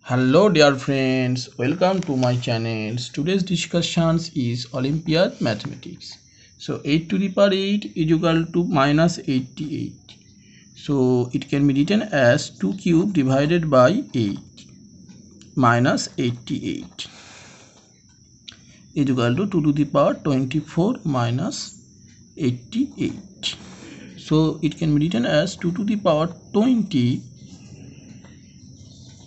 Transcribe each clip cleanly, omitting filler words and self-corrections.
Hello dear friends, welcome to my channel. Today's discussions is Olympiad Mathematics. So 8 to the power 8 is equal to minus 88. So it can be written as 2 cube divided by 8 minus 88 is equal to 2 to the power 24 minus 88. So it can be written as 2 to the power 20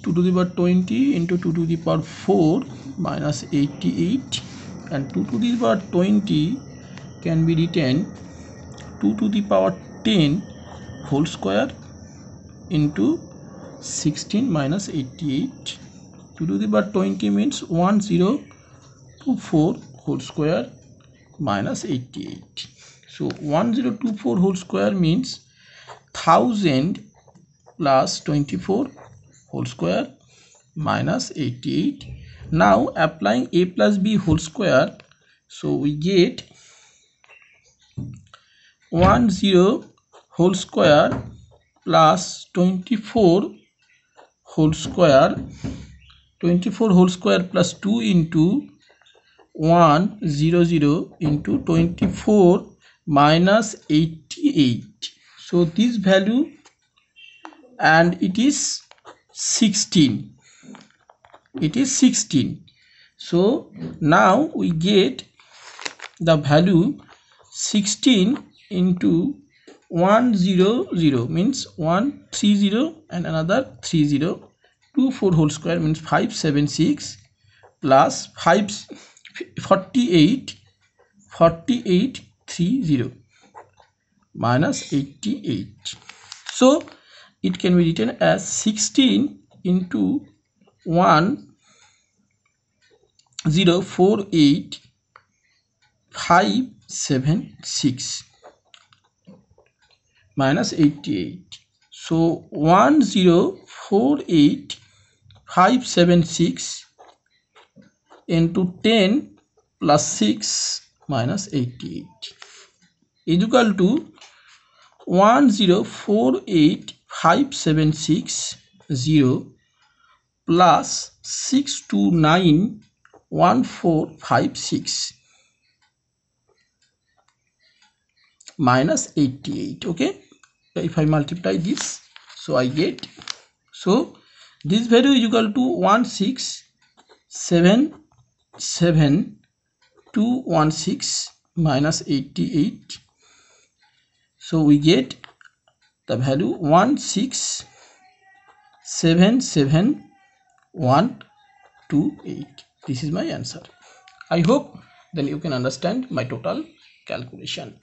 2 to the power 20 into 2 to the power 4 minus 88, and 2 to the power 20 can be written 2 to the power 10 whole square into 16 minus 88. 2 to the power 20 means 1024 whole square minus 88. So 1024 whole square means 1000 plus 24 whole square minus 88. Now applying a plus b whole square, so we get 10 whole square plus 24 whole square, 24 whole square plus 2 into 100 into 24 minus 88. So this value, and it is 16. So now we get the value 16 into 100 means 130 and another 30. 24 whole square means 576 plus 48 30 minus 88. So it can be written as 16 into 1048576 minus 88. So 1048576 into 10 plus 6 minus 88 is equal to 1048576 plus 6291456 minus 88. Okay, if I multiply this, so I get, so this value is equal to 1677216 minus 88. So we get the value 1677128. This is my answer. I hope then you can understand my total calculation.